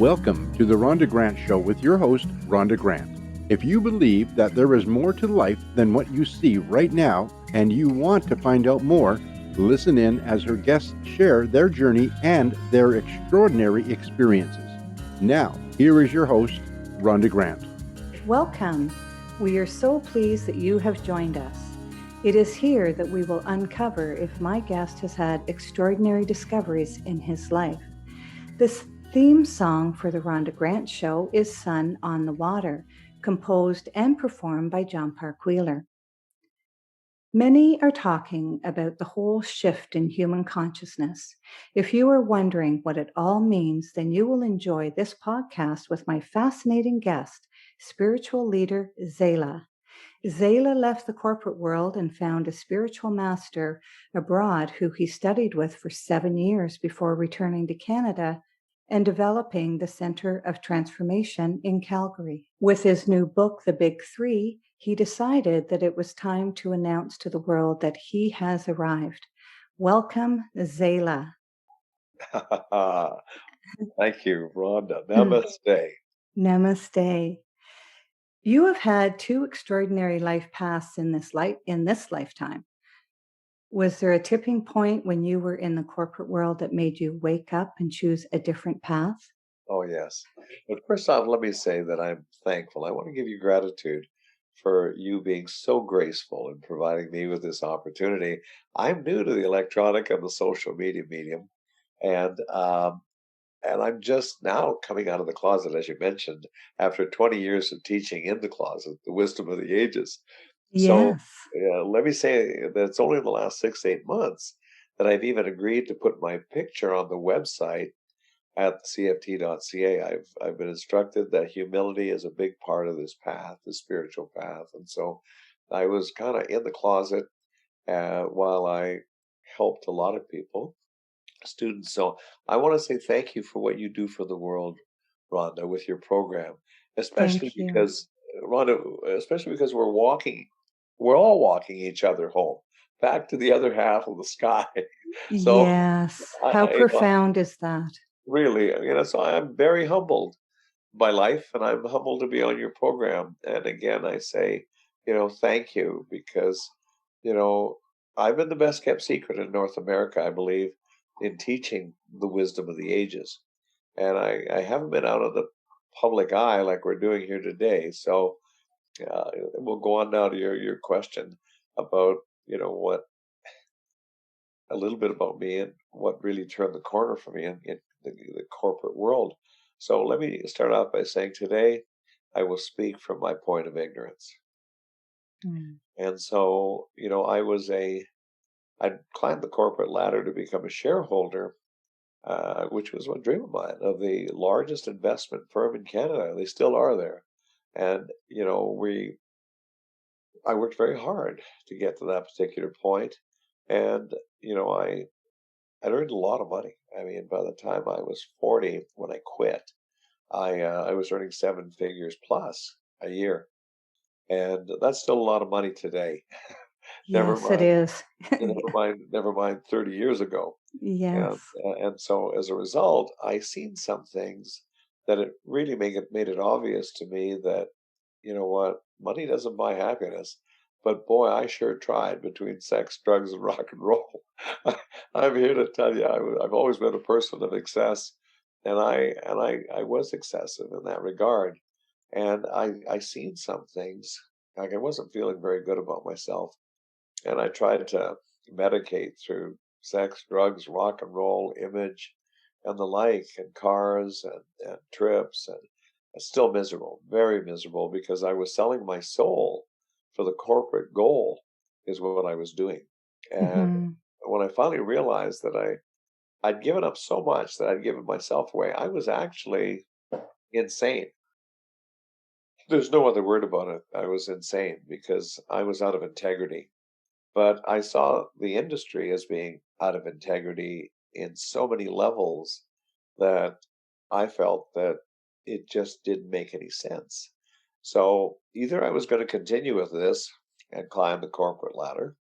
Welcome to the Rhonda Grant Show with your host, Rhonda Grant. If you believe that there is more to life than what you see right now and you want to find out more, listen in as her guests share their journey and their extraordinary experiences. Now, here is your host, Rhonda Grant. Welcome. We are so pleased that you have joined us. It is here that we will uncover if my guest has had extraordinary discoveries in his life. This theme song for the Rhonda Grant Show is Sun on the Water, composed and performed by John Park Wheeler. Many are talking about the whole shift in human consciousness. If you are wondering what it all means, then you will enjoy this podcast with my fascinating guest, spiritual leader Zalah. Zalah left the corporate world and found a spiritual master abroad who he studied with for 7 years before returning to Canada and developing the Center of Transformation in Calgary. With his new book, The Big Three, he decided that it was time to announce to the world that he has arrived. Welcome, Zalah. Thank you, Rhonda. Namaste. Namaste. You have had 2 extraordinary life paths in this lifetime. Was there a tipping point when you were in the corporate world that made you wake up and choose a different path? Oh, yes. But first off, let me say that I'm thankful. I want to give you gratitude for you being so graceful in providing me with this opportunity. I'm new to the electronic and the social media medium, and I'm just now coming out of the closet, as you mentioned, after 20 years of teaching in the closet, the wisdom of the ages. So Yes. let me say that it's only in the last 6, 8 months that I've even agreed to put my picture on the website at the CFT.ca. I've been instructed that humility is a big part of this path, the spiritual path, and so I was kind of in the closet while I helped a lot of people, students. So I want to say thank you for what you do for the world, Rhonda, with your program, especially Thank you. because Rhonda, especially because we're all walking each other home, back to the other half of the sky. So Yes. How profound is that? really, so I'm very humbled by life, and I'm humbled to be on your program. And again, I say, thank you because, you know, I've been the best kept secret in North America, I believe, in teaching the wisdom of the ages. And I haven't been out of the public eye like we're doing here today. So we'll go on now to your question about, what a little bit about me and what really turned the corner for me in the corporate world. So let me start off by saying today I will speak from my point of ignorance. Mm. And so, I climbed the corporate ladder to become a shareholder, which was a dream of mine, of the largest investment firm in Canada. They still are there. And, I worked very hard to get to that particular point. And, I earned a lot of money. I mean, by the time I was 40, when I quit, I was earning 7 figures plus a year, and that's still a lot of money today. Never Yes, it mind, is. never mind 30 years ago. Yes. And so as a result, I seen some things that it really made it obvious to me that, you know what, money doesn't buy happiness. But boy, I sure tried between sex, drugs, and rock and roll. I'm here to tell you, I've always been a person of excess, and I was excessive in that regard. And I seen some things, like I wasn't feeling very good about myself, and I tried to medicate through sex, drugs, rock and roll, image, and the like, and cars and trips, and still miserable, very miserable, because I was selling my soul for the corporate goal, is what I was doing. And Hmm. when I finally realized that I'd given up so much that I'd given myself away, I was actually insane. There's no other word about it. I was insane because I was out of integrity. But I saw the industry as being out of integrity in so many levels that I felt that it just didn't make any sense. So either I was going to continue with this and climb the corporate ladder,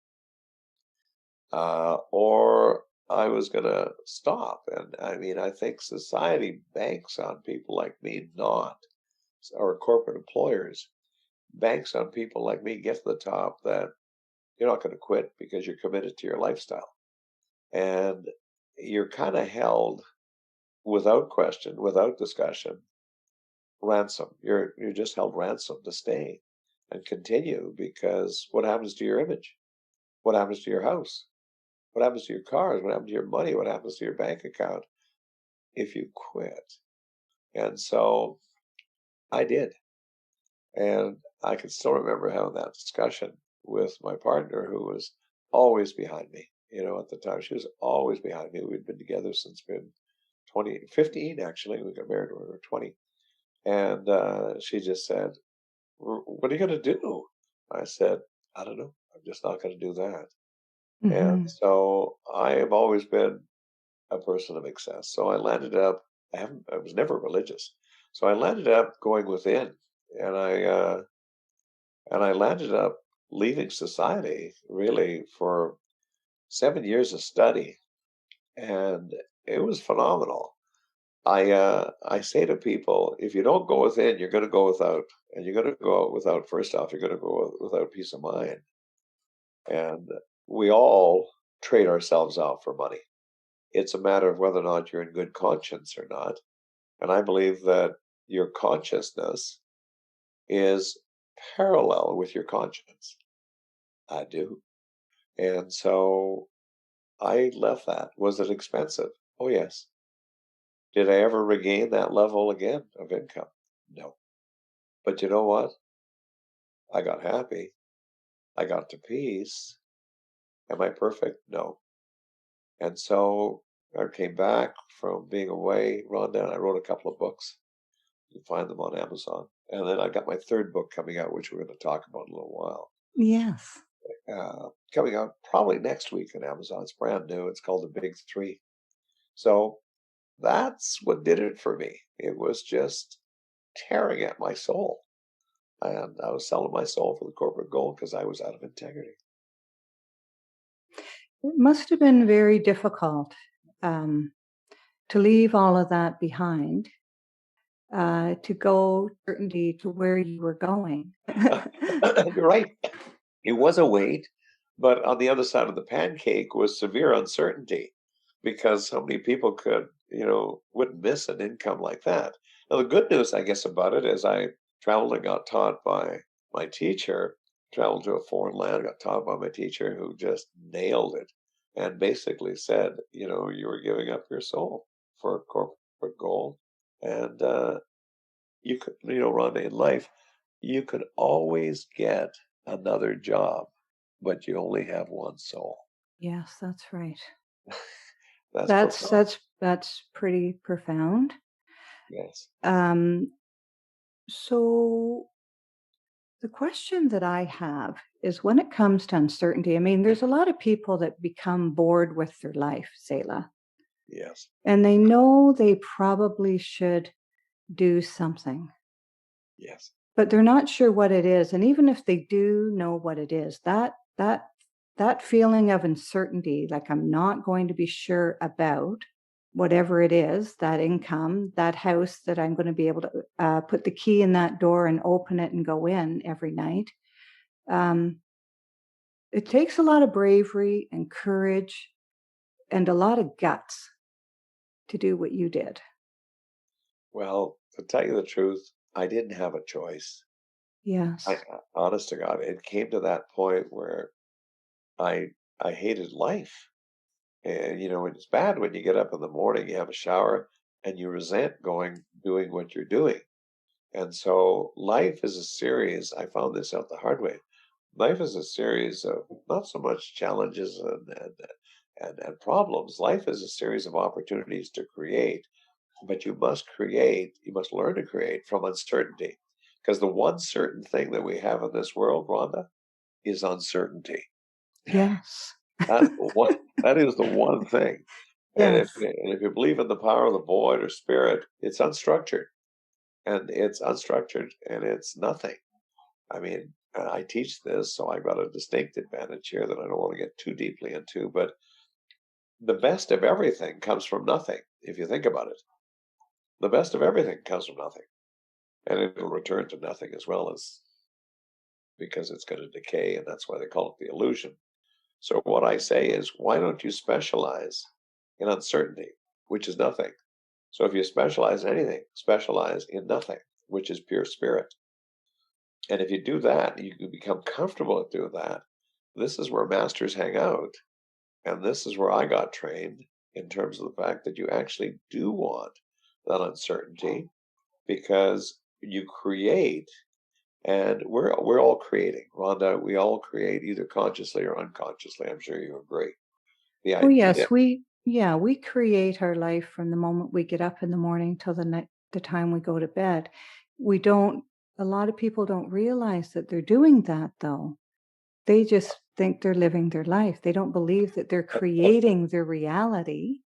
or I was going to stop. And I mean, I think society banks on people like me not, or corporate employers banks on people like me get to the top that you're not going to quit because you're committed to your lifestyle. And you're kind of held without question, without discussion, ransom. You're just held ransom to stay and continue because what happens to your image? What happens to your house? What happens to your cars? What happens to your money? What happens to your bank account if you quit? And so I did. And I can still remember having that discussion with my partner who was always behind me. At the time, she was always behind me. We'd been together since been 2015 actually. We got married when we were 20. And she just said, What are you going to do? I said, I don't know. I'm just not going to do that. And Hmm. so I have always been a person of excess. So I landed up, I was never religious. So I landed up going within and I landed up leaving society really for 7 years of study. And it was phenomenal. I say to people, if you don't go within, you're going to go without, and you're going to go out without. First off, you're going to go without peace of mind, and we all trade ourselves out for money. It's a matter of whether or not you're in good conscience or not. And I believe that your consciousness is parallel with your conscience. I do. And so I left that. Was it expensive? Oh, yes. Did I ever regain that level again of income? No. But you know what? I got happy. I got to peace. Am I perfect? No. And so I came back from being away, Rhonda, and I wrote a couple of books. You can find them on Amazon. And then I got my third book coming out, which we're going to talk about in a little while. Yes. Coming out probably next week on Amazon. It's brand new. It's called The Big Three. So that's what did it for me. It was just tearing at my soul. And I was selling my soul for the corporate gold because I was out of integrity. It must have been very difficult um, to leave all of that behind, to go certainty to where you were going. You're right. It was a weight, but on the other side of the pancake was severe uncertainty because so many people wouldn't miss an income like that. Now, the good news, I guess, about it is I traveled and got taught by my teacher, traveled to a foreign land, got taught by my teacher who just nailed it and basically said, you were giving up your soul for corporate gold. And you could, Rhonda, in life, you could always get another job, but you only have one soul. Yes, that's right. That's That's profound. that's pretty profound. Yes. Um, so the question that I have is when it comes to uncertainty, I mean, there's a lot of people that become bored with their life, Zalah, Yes. and they know they probably should do something, Yes. but they're not sure what it is. And even if they do know what it is, that feeling of uncertainty, like I'm not going to be sure about whatever it is, that income, that house that I'm going to be able to put the key in that door and open it and go in every night. Um, it takes a lot of bravery and courage and a lot of guts to do what you did. Well, to tell you the truth, I didn't have a choice. Yes. Honest to God, it came to that point where I I hated life. And it's bad when you get up in the morning, you have a shower, and you resent doing what you're doing. And so life is a series. I found this out the hard way. Life is a series of not so much challenges and problems. Life is a series of opportunities to create, but you must learn to create from uncertainty. Because the one certain thing that we have in this world, Rhonda, is uncertainty. Yes. That is the one thing. And Yes. if you believe in the power of the void or spirit, it's unstructured. And it's unstructured and it's nothing. I mean, I teach this, so I've got a distinct advantage here that I don't want to get too deeply into. But the best of everything comes from nothing, if you think about it. The best of everything comes from nothing, and it'll return to nothing as well, as because it's going to decay, and that's why they call it the illusion. So what I say is, why don't you specialize in uncertainty, which is nothing? So if you specialize in anything, specialize in nothing, which is pure spirit. And if you do that, you can become comfortable at doing that. This is where masters hang out. And this is where I got trained, in terms of the fact that you actually do want that uncertainty, because you create, and we're all creating. Rhonda, we all create either consciously or unconsciously. I'm sure you agree. The Oh, idea, yes, we create our life from the moment we get up in the morning till the time we go to bed. We don't, a lot of people don't realize that they're doing that, though. They just think they're living their life. They don't believe that they're creating their reality,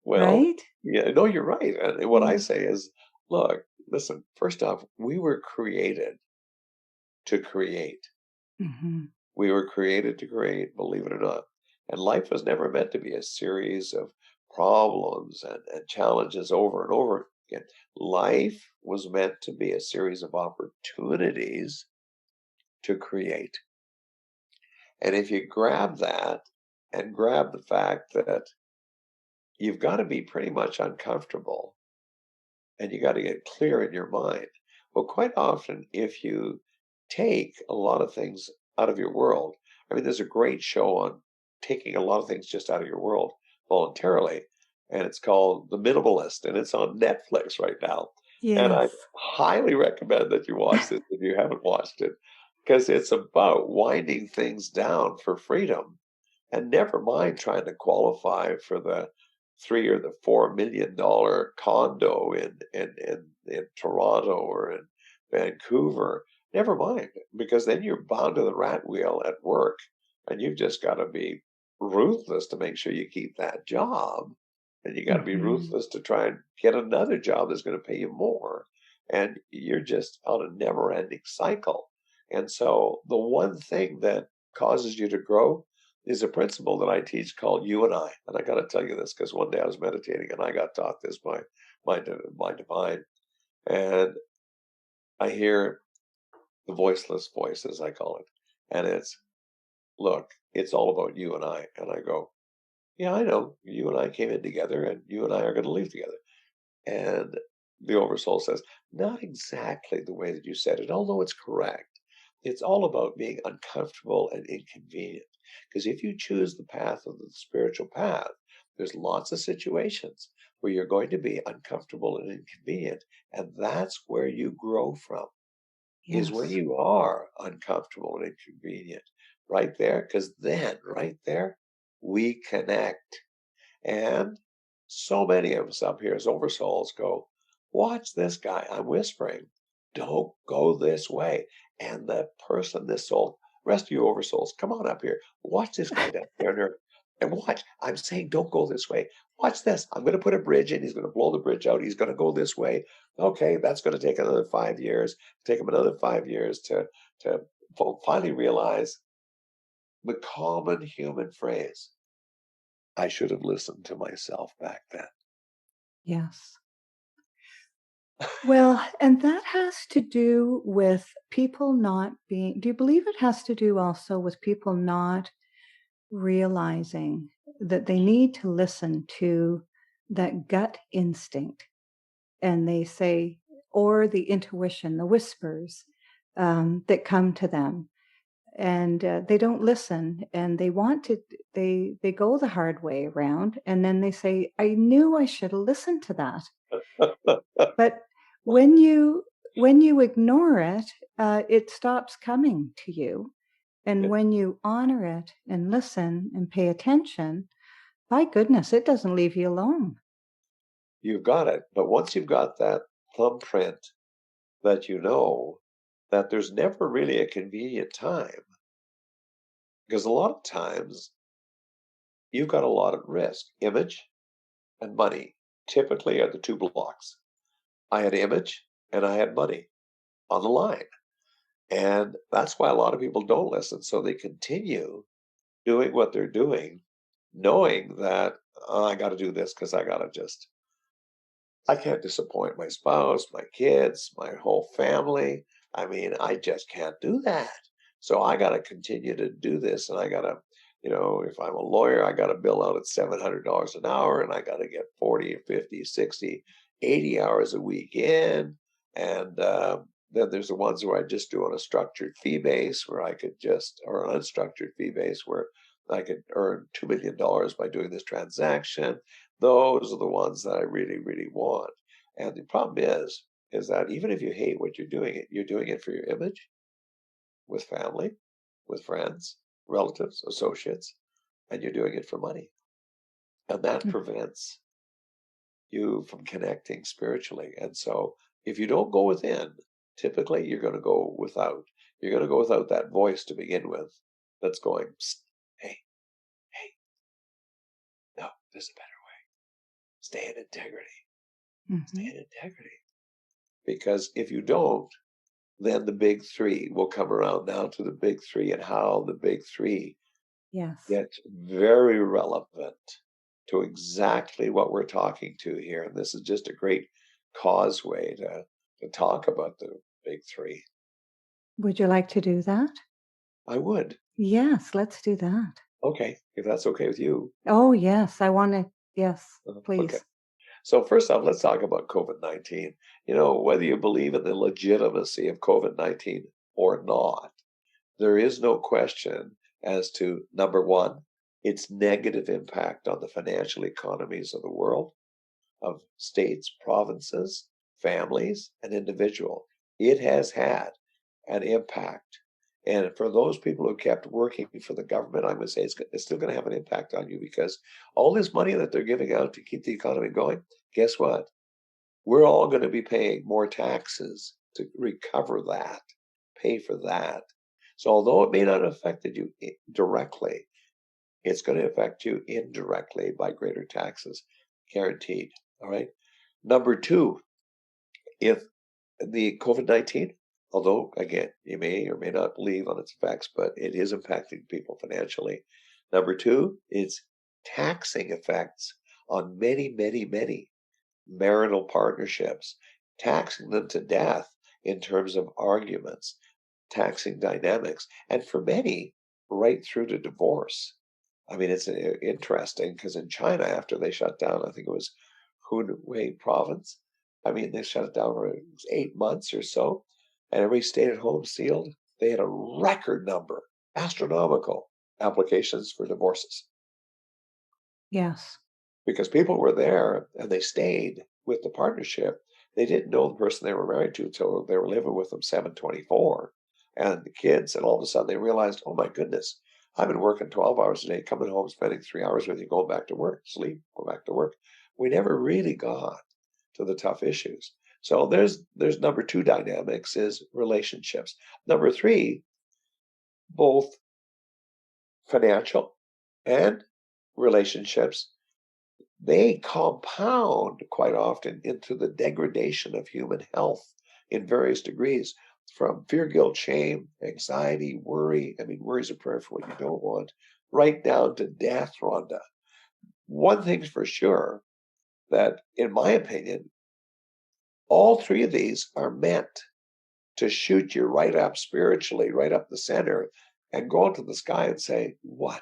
well, right? yeah, no, you're right. And what I Yeah. say is, look, listen, first off, we were created to create. Hmm. We were created to create, believe it or not. And life was never meant to be a series of problems and challenges over and over again. Life was meant to be a series of opportunities to create. And if you grab that, and grab the fact that you've got to be pretty much uncomfortable, and you got to get clear in your mind. Well, quite often, if you take a lot of things out of your world, I mean, there's a great show on taking a lot of things just out of your world voluntarily, and it's called The Minimalist, and it's on Netflix right now. And I Yes. highly recommend that you watch this if you haven't watched it, because it's about winding things down for freedom, and never mind trying to qualify for the 3 or the $4 million condo in Toronto or in Vancouver. Never mind, because then you're bound to the rat wheel at work, and you've just got to be ruthless to make sure you keep that job, and you got to be Hmm. ruthless to try and get another job that's going to pay you more, and you're just on a never-ending cycle. And so the one thing that causes you to grow is a principle that I teach called you and I. And I got to tell you this, because one day I was meditating and I got taught this by my divine. And I hear the voiceless voice, as I call it. And it's, look, it's all about you and I. And I go, yeah, I know. You and I came in together, and you and I are going to leave together. And the Oversoul says, not exactly the way that you said it, although it's correct. It's all about being uncomfortable and inconvenient. Because if you choose the path of the spiritual path, there's lots of situations where you're going to be uncomfortable and inconvenient. And that's where you grow from, is when Yes. you are uncomfortable and inconvenient. Right there, because then, right there, we connect. And so many of us up here as oversouls go, watch this guy. I'm whispering, don't go this way. And the person, this soul, rest of you oversouls, come on up here. Watch this guy down there. And watch, I'm saying, don't go this way. Watch this. I'm going to put a bridge in. He's going to blow the bridge out. He's going to go this way. Okay, that's going to take another 5 years. Take him another 5 years to finally realize the common human phrase, I should have listened to myself back then. Yes. Well, and that has to do with people not being, do you believe it has to do also with people not realizing that they need to listen to that gut instinct? And they say, or the intuition, the whispers that come to them. And they don't listen, and they want to, they go the hard way around, and then they say, I knew I should have listened to that. But when you ignore it, it stops coming to you. And Yeah, when you honor it and listen and pay attention, by goodness, it doesn't leave you alone. you've got it. But once you've got that thumbprint, that you know that there's never really a convenient time, because a lot of times you've got a lot at risk. Image and money typically are the two blocks. I had image and I had money on the line. And that's why a lot of people don't listen. So they continue doing what they're doing knowing that I got to do this because I can't disappoint my spouse, my kids, my whole family. I mean, I just can't do that. So I got to continue to do this. And I got to, if I'm a lawyer, I got to bill out at $700 an hour and I got to get 40, 50, 60, 80 hours a week in. And then there's the ones where I just do on a structured fee base where I could or an unstructured fee base where I could earn $2 million by doing this transaction. Those are the ones that I really, really want. And the problem is that even if you hate what you're doing it for your image, with family, with friends, relatives, associates, and you're doing it for money. And that prevents you from connecting spiritually. And so if you don't go within, typically you're going to go without. You're going to go without that voice to begin with that's going, "Psst, hey, hey, no, there's a better way. Stay in integrity. Stay in integrity." Because if you don't, then the big three will come around now to the big three and how the big three Yes. gets very relevant to exactly what we're talking to here. And this is just a great causeway to talk about the big three. Would you like to do that? I would. Yes, let's do that. Okay, if that's okay with you. Oh, yes, I want to. Yes, Okay. please. So first off, let's talk about COVID-19. Whether you believe in the legitimacy of COVID-19 or not, there is no question as to number one, its negative impact on the financial economies of the world, of states, provinces, families, and individual. It has had an impact. And for those people who kept working for the government, I'm going to say it's still going to have an impact on you because all this money that they're giving out to keep the economy going, guess what? We're all going to be paying more taxes to recover that, pay for that. So although it may not have affected you directly, it's going to affect you indirectly by greater taxes, guaranteed. All right. Number two, if the COVID-19, although again, you may or may not believe on its effects, but it is impacting people financially. Number two, it's taxing effects on many, many, many marital partnerships, taxing them to death in terms of arguments, taxing dynamics, and for many, right through to divorce. I mean, it's interesting because in China, after they shut down, I think it was Hubei province. I mean, they shut it down for 8 months or so, and everybody stayed at home sealed. They had a record number, astronomical applications for divorces Yes. because people were there and they stayed with the partnership. They didn't know the person they were married to until they were living with them 7/24 and the kids, and all of a sudden they realized, oh my goodness, I've been working 12 hours a day, coming home, spending 3 hours with you, going back to work, sleep, go back to work. We never really got to the tough issues. So there's number two dynamics is relationships. Number three, both financial and relationships, they compound quite often into the degradation of human health in various degrees, from fear, guilt, shame, anxiety, worry. I mean, worry is a prayer for what you don't want, right down to death, Rhonda. One thing's for sure that, in my opinion, all three of these are meant to shoot you right up spiritually, right up the center, and go into the sky and say, what?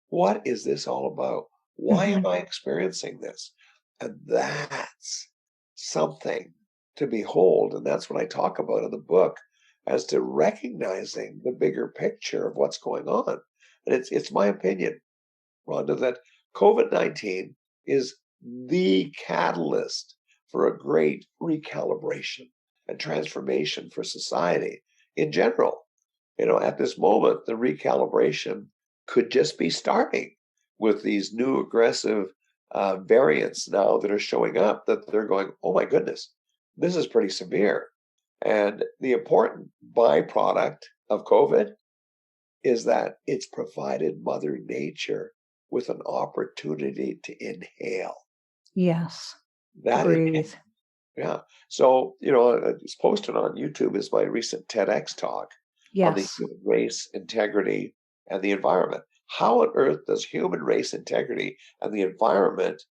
What is this all about? Why am I experiencing this? And that's something to behold. And that's what I talk about in the book as to recognizing the bigger picture of what's going on. And it's my opinion, Rhonda, that COVID-19 is the catalyst for a great recalibration and transformation for society in general. At this moment, the recalibration could just be starting with these new aggressive variants now that are showing up that they're going, oh my goodness, this is pretty severe. And the important byproduct of COVID is that it's provided Mother Nature with an opportunity to inhale. Yes. That Breathe. yeah. So, it's posted on YouTube is my recent TEDx talk on the Yes. human race, integrity, and the environment. How on earth does human race integrity and the environment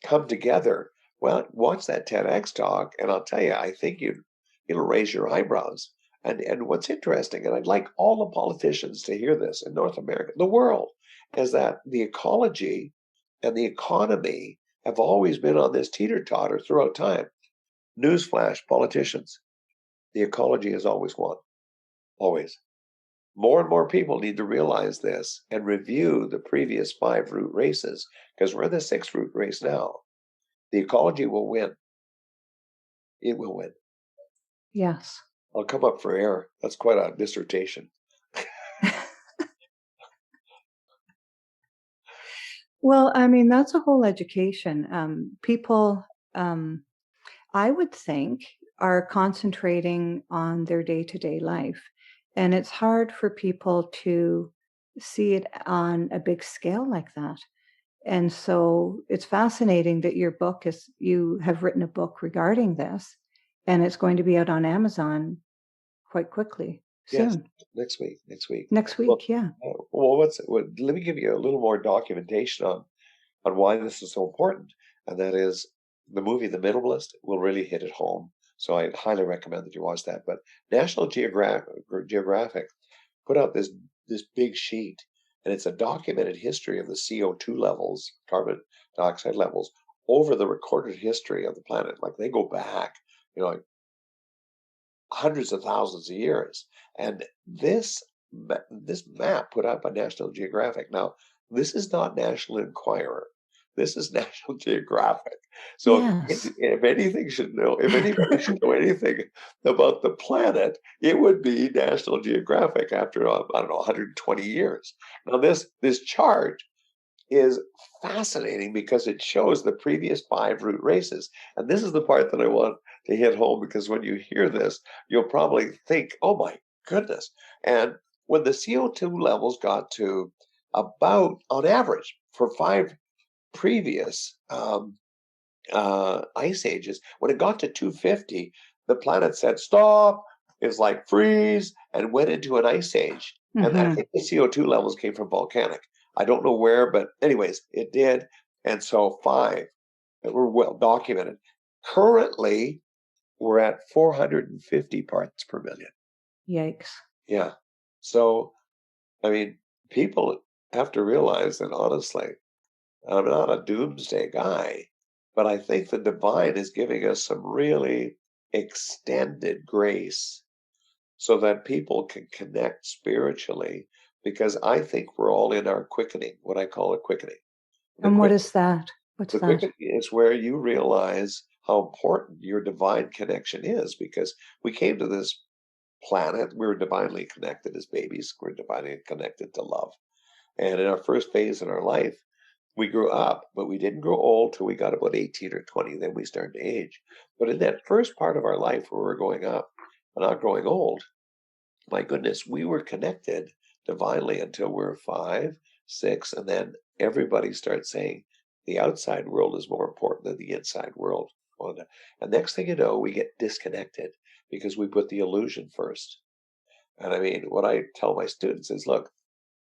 come together? Well, watch that TEDx talk, and I'll tell you, I think you'll raise your eyebrows. And what's interesting, and I'd like all the politicians to hear this in North America, the world, is that the ecology and the economy have always been on this teeter-totter throughout time. Newsflash, politicians, the ecology has always won. Always. More and more people need to realize this and review the previous 5 root races, because we're in the 6th root race now. The ecology will win. It will win. Yes. I'll come up for air. That's quite a dissertation. Well, I mean, that's a whole education. People, I would think, are concentrating on their day-to-day life. And it's hard for people to see it on a big scale like that. And so it's fascinating that you have written a book regarding this, and it's going to be out on Amazon quite quickly, Yes, soon. next week. Next week. Next Well, week, yeah. let me give you a little more documentation on why this is so important, and that is the movie The Minimalist will really hit it home. So I highly recommend that you watch that. But National Geographic put out this big sheet, and it's a documented history of the CO2 levels, carbon dioxide levels, over the recorded history of the planet. Like they go back, like hundreds of thousands of years. And this map put out by National Geographic. Now, this is not National Enquirer. This is National Geographic. So Yes. if anybody should know anything about the planet, it would be National Geographic after, I don't know, 120 years. Now, this chart is fascinating because it shows the previous 5 root races. And this is the part that I want to hit home, because when you hear this, you'll probably think, oh my goodness. And when the CO2 levels got to about, on average, for 5 previous ice ages, when it got to 250, the planet said, stop. It's like freeze, and went into an ice age. And I think the CO2 levels came from volcanic. I don't know where, but anyways, it did. And so 5 that were well documented. Currently, we're at 450 parts per million. Yikes. Yeah. So, I mean, people have to realize that, honestly, I'm not a doomsday guy, but I think the divine is giving us some really extended grace so that people can connect spiritually, because I think we're all in our quickening, what I call a quickening. And what is that? What's The that? quickening is where you realize how important your divine connection is, because we came to this planet, we were divinely connected as babies, we're divinely connected to love. And in our first phase in our life, we grew up, but we didn't grow old till we got about 18 or 20. Then we started to age. But in that first part of our life where we're growing up and not growing old, my goodness, we were connected divinely until we were 5, 6, and then everybody starts saying the outside world is more important than the inside world. And next thing you know, we get disconnected because we put the illusion first. And I mean, what I tell my students is, look,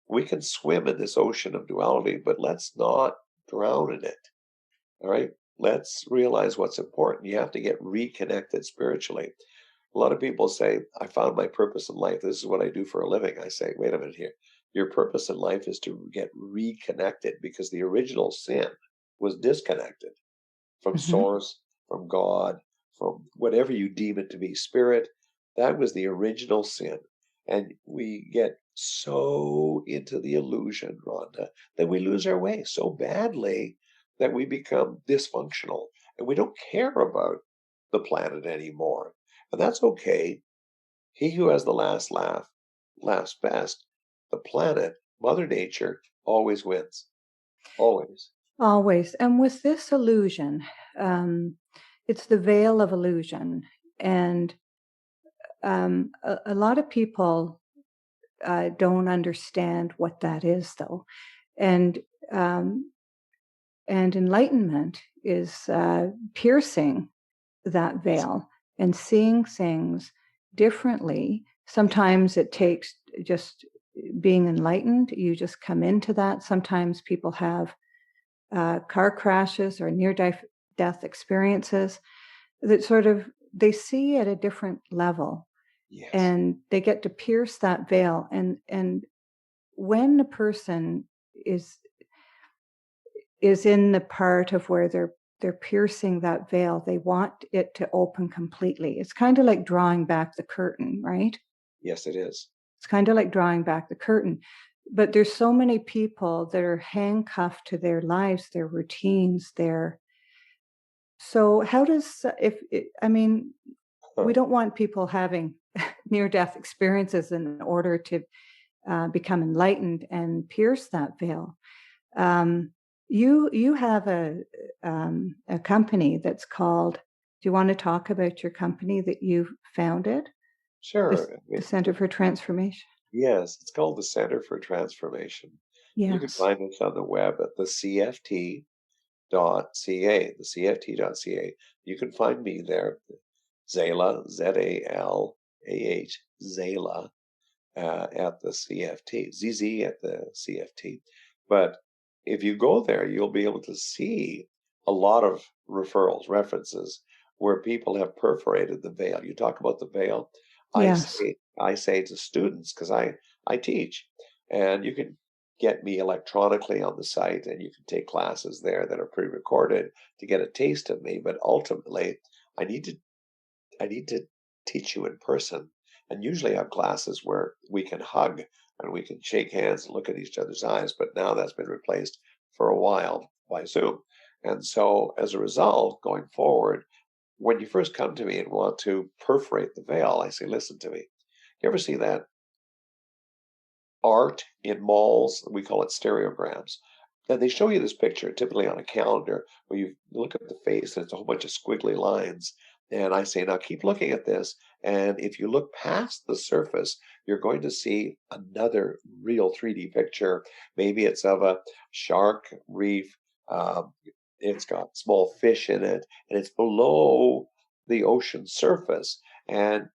we can swim in this ocean of duality, but let's not drown in it. All right? Let's realize what's important. You have to get reconnected spiritually. A lot of people say, I found my purpose in life. This is what I do for a living. I say, wait a minute here. Your purpose in life is to get reconnected, because the original sin was disconnected from source, from God, from whatever you deem it to be, spirit. That was the original sin. And we get so into the illusion, Rhonda, that we lose our way so badly that we become dysfunctional and we don't care about the planet anymore. And that's okay. He who has the last laugh laughs best. The planet, Mother Nature, always wins. Always. Always. And with this illusion, it's the veil of illusion. And a lot of people don't understand what that is, though. And enlightenment is piercing that veil and seeing things differently. Sometimes it takes just being enlightened. You just come into that. Sometimes people have car crashes or near-death experiences that sort of they see at a different level, Yes. and they get to pierce that veil. And when a person is in the part of where they're piercing that veil, they want it to open completely. It's kind of like drawing back the curtain, right? Yes, it is. It's kind of like drawing back the curtain. But there's so many people that are handcuffed to their lives, their routines, their so how does if I mean, we Huh. don't want people having near death experiences in order to become enlightened and pierce that veil. Um, you have a company that's called. Do you want to talk about your company that you founded, Sure. the Center for Transformation? Yes, it's called the Center for Transformation. You can Yes. find us on the web at the CFT.ca, the CFT.ca. You can find me there, Zalah, Zalah, Zalah, at the CFT, ZZ at the CFT. But if you go there, you'll be able to see a lot of referrals, references where people have perforated the veil. You talk about the veil. I Yes. say, I say to students, because I teach, and you can get me electronically on the site and you can take classes there that are pre-recorded to get a taste of me. But ultimately, I need to I need to teach you in person. And usually I have classes where we can hug and we can shake hands and look at each other's eyes. But now that's been replaced for a while by Zoom. And so as a result, going forward, when you first come to me and want to perforate the veil, I say, listen to me. You ever see that art in malls? We call it stereograms. And they show you this picture, typically on a calendar, where you look at the face and it's a whole bunch of squiggly lines. And I say, now keep looking at this. And if you look past the surface, you're going to see another real 3D picture. Maybe it's of a shark reef. Um, it's got small fish in it, and it's below the ocean surface. And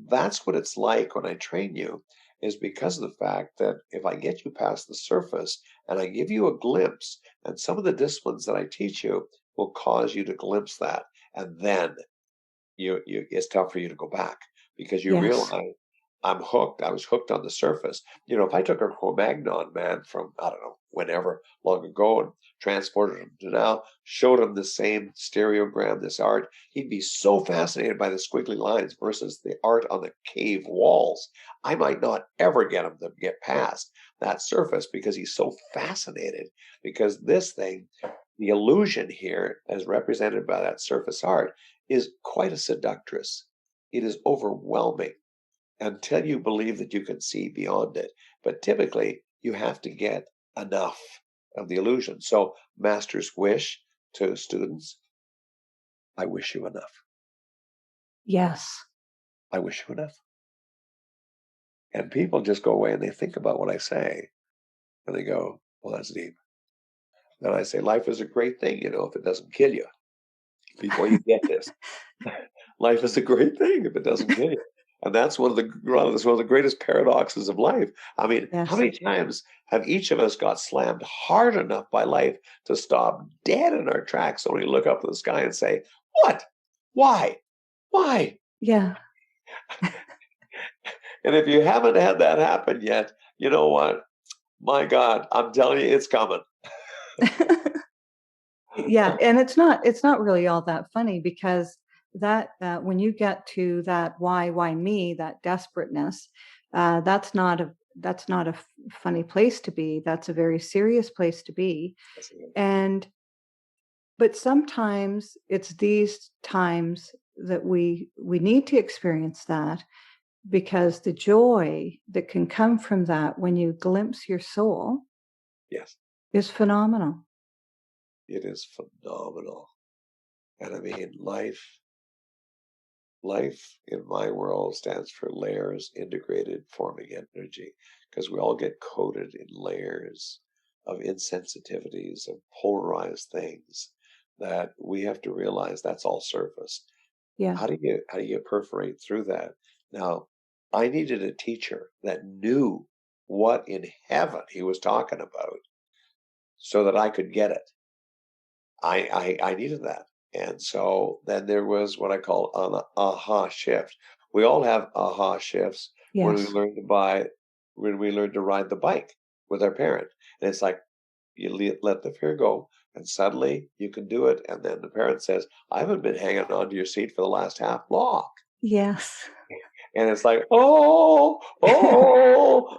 that's what it's like when I train you, is because of the fact that if I get you past the surface and I give you a glimpse, and some of the disciplines that I teach you will cause you to glimpse that, and then you it's tough for you to go back because you Yes. realize I'm hooked. I was hooked on the surface. You know, if I took a Cro-Magnon man from, I don't know, whenever long ago and transported him to now, showed him the same stereogram, this art, he'd be so fascinated by the squiggly lines versus the art on the cave walls. I might not ever get him to get past that surface because he's so fascinated. Because this thing, the illusion here, as represented by that surface art, is quite a seductress. It is overwhelming until you believe that you can see beyond it. But typically, you have to get enough of the illusion. So, master's wish to students, I wish you enough. Yes. I wish you enough. And people just go away and they think about what I say and they go, well, that's deep. Then I say, life is a great thing, you know, if it doesn't kill you. Before you get this, life is a great thing if it doesn't kill you. And that's one of the greatest paradoxes of life. I mean, how Yes. many times have each of us got slammed hard enough by life to stop dead in our tracks, only look up at the sky and say, "What? Why? Why?" Yeah. And if you haven't had that happen yet, you know what? My God, I'm telling you, it's coming. Yeah, and it's not really all that funny because that when you get to that why me, that desperateness, that's not a funny place to be. That's a very serious place to be. And but sometimes it's these times that we need to experience that, because the joy that can come from that when you glimpse your soul Yes, is phenomenal. it is phenomenal. And I mean, life in my world stands for layers integrated forming energy, because we all get coated in layers of insensitivities, of polarized things that we have to realize that's all surface. Yeah. How do you perforate through that? Now, I needed a teacher that knew what in heaven he was talking about so that I could get it. I needed that. And so then there was what I call an aha shift. We all have aha shifts when we Yes. learn to ride the bike with our parent. And it's like you let the fear go, and suddenly you can do it. And then the parent says, I haven't been hanging onto your seat for the last half block. Yes. And it's like, oh,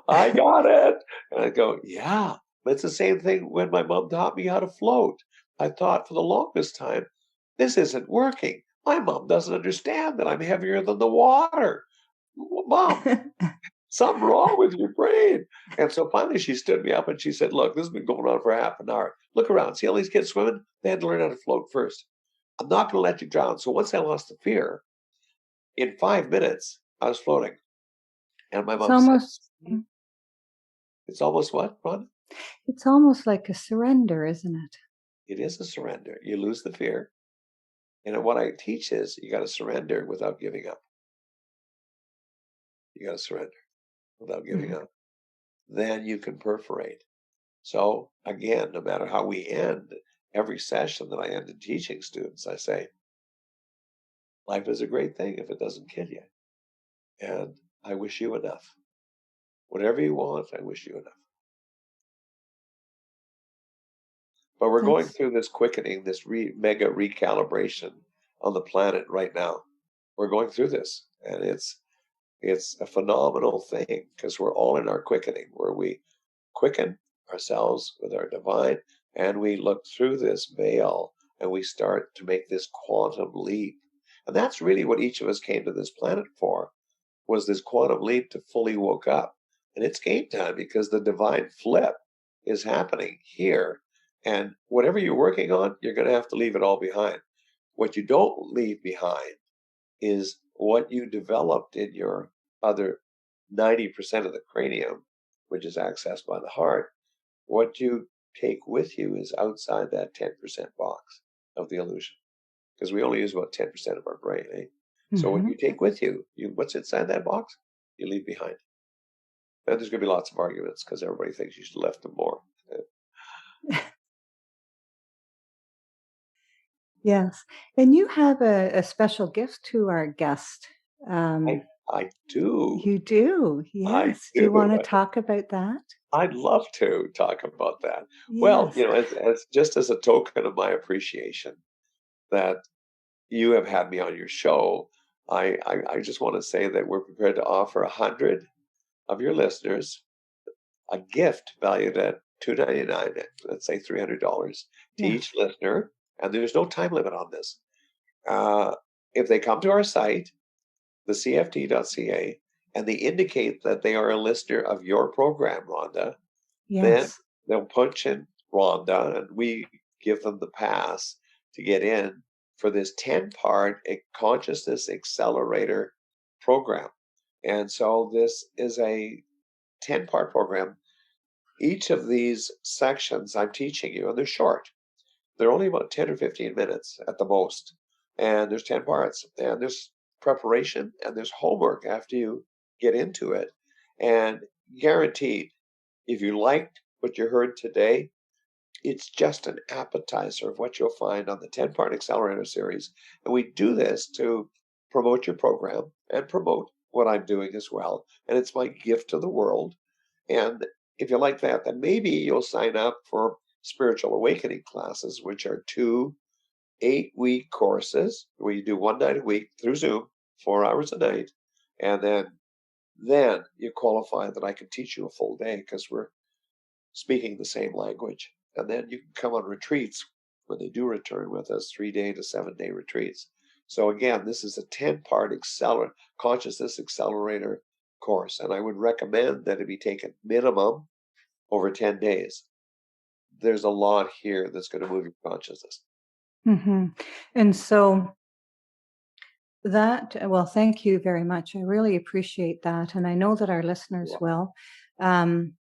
I got it. And I go, yeah. But it's the same thing when my mom taught me how to float. I thought for the longest time, this isn't working. My mom doesn't understand that I'm heavier than the water. Mom, something wrong with your brain. And so finally she stood me up and she said, look, this has been going on for half an hour. Look around. See all these kids swimming? They had to learn how to float first. I'm not going to let you drown. So once I lost the fear, in 5 minutes, I was floating. And my It's mom said, almost it's almost what, Ron? it's almost like a surrender, isn't it? It is a surrender. You lose the fear. And what I teach is you got to surrender without giving up. You got to surrender without giving Mhm. up. Then you can perforate. So again, no matter how we end every session that I end in teaching students, I say, life is a great thing if it doesn't kill you. And I wish you enough. Whatever you want, I wish you enough. But we're going That's through this quickening, this mega recalibration on the planet right now. We're going through this, and it's a phenomenal thing because we're all in our quickening, where we quicken ourselves with our divine, and we look through this veil and we start to make this quantum leap. And that's really what each of us came to this planet for, was this quantum leap to fully woke up. And it's game time because the divine flip is happening here. And whatever you're working on, you're going to have to leave it all behind. What you don't leave behind is what you developed in your other 90% of the cranium, which is accessed by the heart. What you take with you is outside that 10% box of the illusion, because we only use about 10% of our brain. So what you Mhm. take with you, what's inside that box, you leave behind. And there's going to be lots of arguments because everybody thinks you should have left them more. Yes. And you have a special gift to our guest. I Um, I do. you do. I Yes. Do you want do. to talk about that? I'd love to talk about that. Well, Yes. as just as a token of my appreciation that you have had me on your show, I just want to say that we're prepared to offer 100 of your listeners a gift valued at $299, let's say $300 to Yes. each listener, and there's no time limit on this. Uh, if they come to our site, the CFT.ca, and they indicate that they are a listener of your program, Rhonda, then Yes. they'll punch in Rhonda, and we give them the pass to get in for this 10-part consciousness accelerator program. And so this is a 10-part program. Each of these sections I'm teaching you, and they're short. They're only about 10 or 15 minutes at the most. And there's 10 parts. And there's preparation and there's homework after you get into it. And guaranteed, if you liked what you heard today, it's just an appetizer of what you'll find on the 10-part accelerator series. And we do this to promote your program and promote what I'm doing as well. And it's my gift to the world. And if you like that, then maybe you'll sign up for spiritual awakening classes, which are 2 8-week courses where you do one night a week through Zoom, 4 hours a night. And then you qualify that I can teach you a full day because we're speaking the same language. And then you can come on retreats when they do return with us, 3-day to 7-day retreats. So again, this is a 10-part consciousness accelerator course, and I would recommend that it be taken minimum over 10 days. There's a lot here that's going to move your consciousness. Hmm. And so well, thank you very much. I really appreciate that. And I know that our listeners will. Um,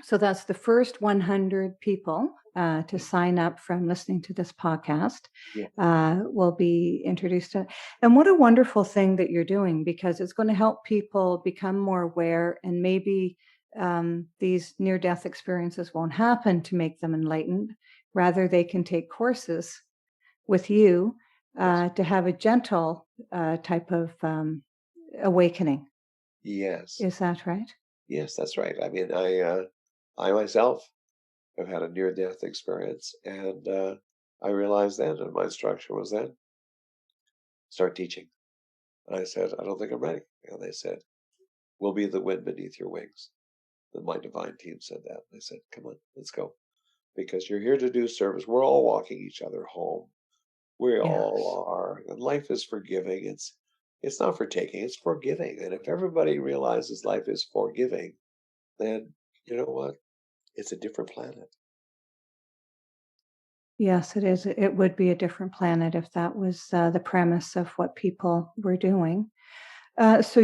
So that's the first 100 people to sign up from listening to this podcast Yeah. will be introduced to. And what a wonderful thing that you're doing, because it's going to help people become more aware and maybe these near-death experiences won't happen to make them enlightened. Rather, they can take courses with you to have a gentle type of awakening. Yes. Is that right? Yes, that's right. I mean, I myself have had a near-death experience, and I realized then, and my instruction was then, start teaching. And I said, I don't think I'm ready. And they said, we'll be the wind beneath your wings. Then my divine team said that. I said, come on, let's go. Because you're here to do service. We're all walking each other home. We Yes. all are. And life is forgiving. It's not for taking, it's forgiving. And if everybody realizes life is forgiving, then you know what? It's a different planet. Yes, it is. It would be a different planet if that was the premise of what people were doing. So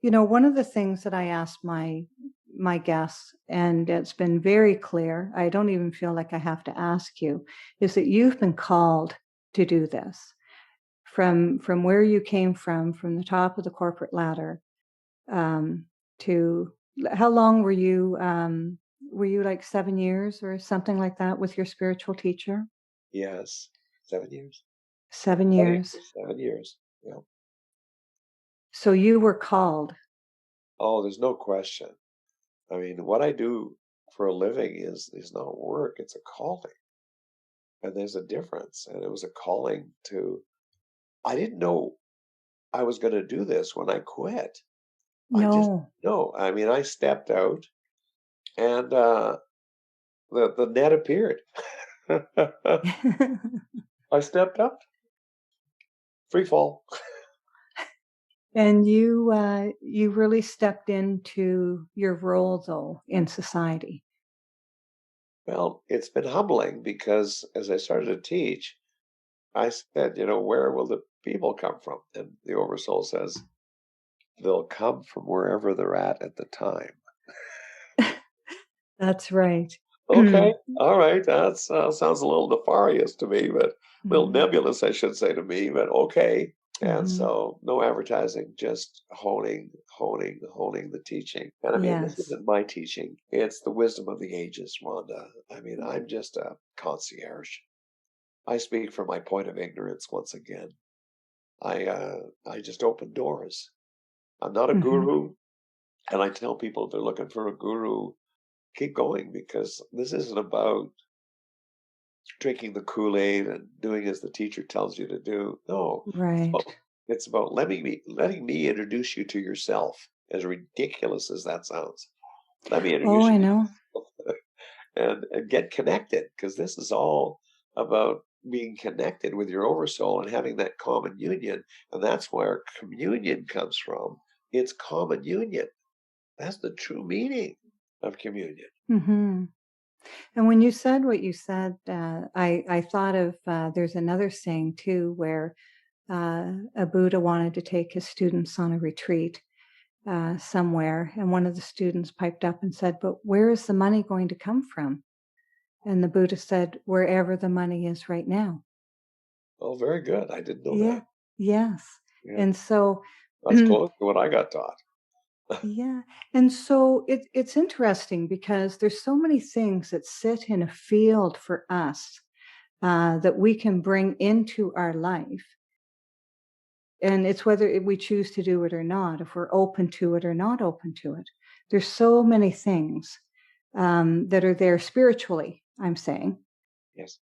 one of the things that I asked my guests, and it's been very clear, I don't even feel like I have to ask you, is that you've been called to do this from where you came from the top of the corporate ladder, um, to how long were you? Were you like 7 years or something like that with your spiritual teacher? Yes. 7 years. 7 years. 7 years. Yeah. So you were called. Oh, there's no question. I mean, what I do for a living is not work, it's a calling. And there's a difference. And it was a calling to, I didn't know I was going to do this when I quit. I just, No. no, I mean, I stepped out and the net appeared. I stepped up, free fall. And you really stepped into your role though in society. Well, it's been humbling because as I started to teach, I said, where will the people come from? And the Oversoul says, they'll come from wherever they're at the time. That's right. Okay, all right. That sounds a little nefarious to me, but a little Mhm. nebulous, I should say to me, but okay. And Mhm. so no advertising, just honing the teaching. And I mean, this Yes. isn't my teaching. It's the wisdom of the ages, Rhonda. I mean, I'm just a concierge. I speak from my point of ignorance once again. I just open doors. I'm not a Mhm. guru, and I tell people if they're looking for a guru, keep going because this isn't about drinking the Kool-Aid and doing as the teacher tells you to do. No, Right. it's about letting me introduce you to yourself. As ridiculous as that sounds, let me Oh, introduce I you to know. yourself and get connected because this is all about being connected with your oversoul and having that common union. And that's where communion comes from. It's common union. That's the true meaning of communion. Mhm. And when you said what you said, I thought of there's another saying too where a Buddha wanted to take his students on a retreat somewhere, and one of the students piped up and said, "But where is the money going to come from?" And the Buddha said, "Wherever the money is right now." Oh, very good. I didn't know Yeah. that. Yes. Yeah, And so, that's close to what I got taught. yeah. And so it's interesting because there's so many things that sit in a field for us that we can bring into our life. And it's whether we choose to do it or not, if we're open to it or not open to it. There's so many things that are there spiritually, I'm saying, Yes.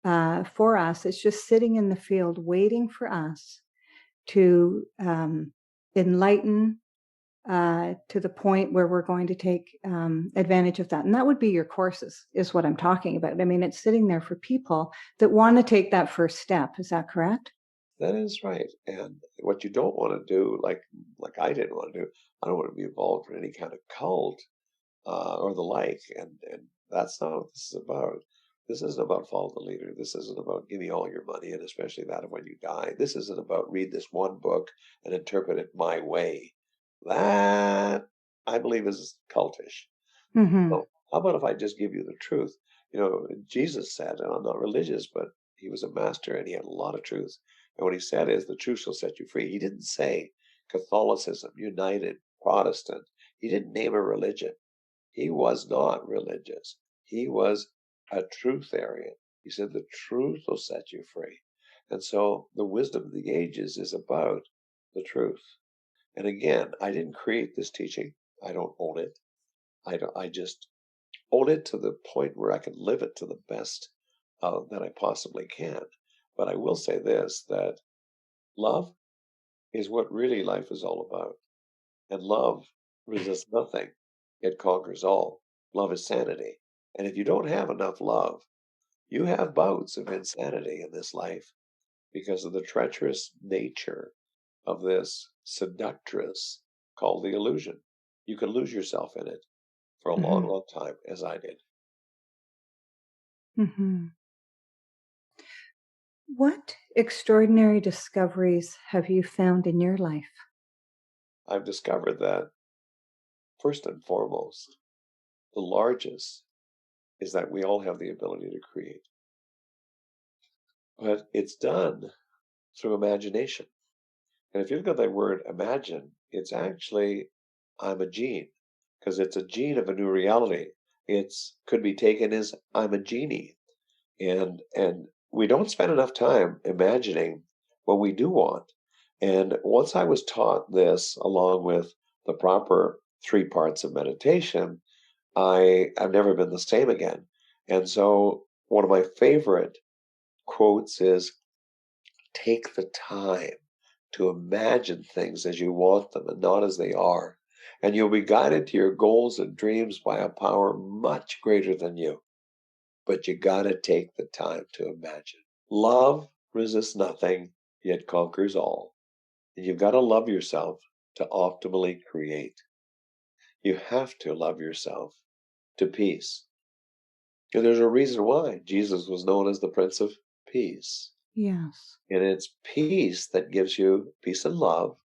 for us. It's just sitting in the field waiting for us to enlighten to the point where we're going to take advantage of that. And that would be your courses, is what I'm talking about. I mean, it's sitting there for people that want to take that first step. Is that correct? That is right. And what you don't want to do, like I didn't want to do, I don't want to be involved in any kind of cult or the like. And that's not what this is about. This isn't about follow the leader. This isn't about give me all your money, and especially that of when you die. This isn't about read this one book and interpret it my way. That I believe is cultish. Mm-hmm. So how about if I just give you the truth? Jesus said, and I'm not religious, but he was a master and he had a lot of truth. And what he said is, the truth shall set you free. He didn't say Catholicism, United, Protestant. He didn't name a religion. He was not religious. He was a trutharian. He said the truth will set you free. And so the wisdom of the ages is about the truth. And again, I didn't create this teaching. I don't own it. I just own it to the point where I can live it to the best that I possibly can. But I will say this, that love is what really life is all about. And love resists nothing. It conquers all. Love is sanity. And if you don't have enough love, you have bouts of insanity in this life because of the treacherous nature of this seductress called the illusion. You can lose yourself in it for a long, long time, as I did. What extraordinary discoveries have you found in your life? I've discovered that, first and foremost, the largest is that we all have the ability to create. But it's done through imagination. And if you look at that word imagine, it's actually I'm a gene, because it's a gene of a new reality. It's could be taken as I'm a genie. And we don't spend enough time imagining what we do want. And once I was taught this, along with the proper 3 parts of meditation, I've never been the same again. And so one of my favorite quotes is, take the time to imagine things as you want them and not as they are. And you'll be guided to your goals and dreams by a power much greater than you. But you gotta take the time to imagine. Love resists nothing, yet conquers all. And you've got to love yourself to optimally create. You have to love yourself to peace. And there's a reason why Jesus was known as the Prince of Peace. Yes. And it's peace that gives you peace and love,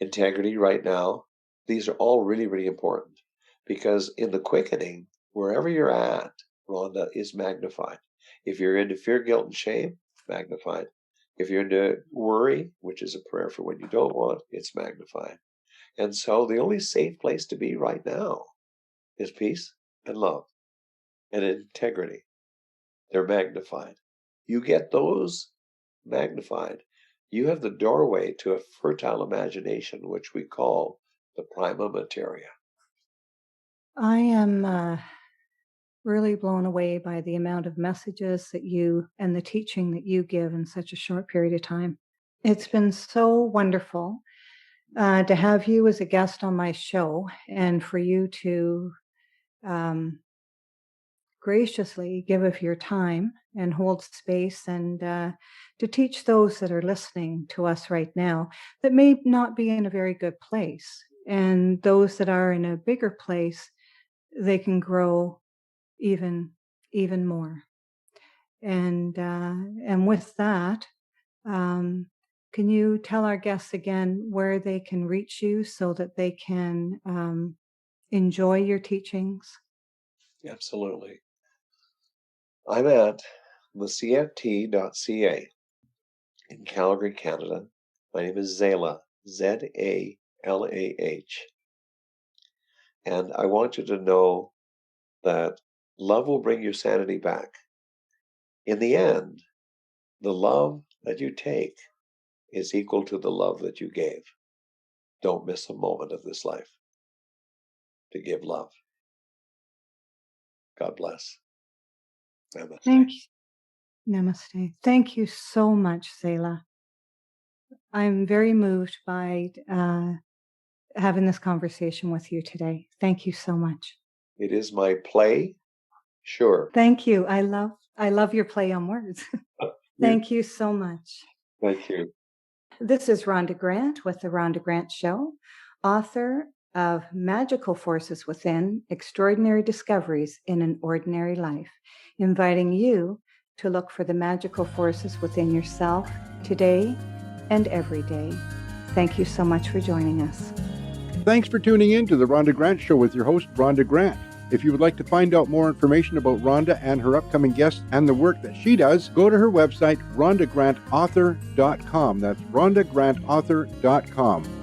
integrity right now. These are all really, really important because in the quickening, wherever you're at, Rhonda, is magnified. If you're into fear, guilt, and shame, magnified. If you're into worry, which is a prayer for when you don't want, it's magnified. And so the only safe place to be right now is peace and love and integrity. They're magnified. You get those magnified, you have the doorway to a fertile imagination, which we call the prima materia. I am really blown away by the amount of messages that you and the teaching that you give in such a short period of time. It's been so wonderful to have you as a guest on my show and for you to graciously give of your time and hold space and to teach those that are listening to us right now that may not be in a very good place. And those that are in a bigger place, they can grow even more. And with that, can you tell our guests again where they can reach you so that they can enjoy your teachings? Absolutely. I'm at the CFT.ca in Calgary, Canada. My name is Zalah, Zalah. And I want you to know that love will bring your sanity back. In the end, the love that you take is equal to the love that you gave. Don't miss a moment of this life to give love. God bless. Namaste. Thank you. Namaste. Thank you so much, Zalah. I'm very moved by having this conversation with you today. Thank you so much. It is my play. Sure. Thank you. I love your play on words. Thank you so much. Thank you. This is Rhonda Grant with The Rhonda Grant Show, author of Magical Forces Within, Extraordinary Discoveries in an Ordinary Life, inviting you to look for the magical forces within yourself today and every day. Thank you so much for joining us. Thanks for tuning in to The Rhonda Grant Show with your host, Rhonda Grant. If you would like to find out more information about Rhonda and her upcoming guests and the work that she does, go to her website, rhondagrantauthor.com. That's rhondagrantauthor.com.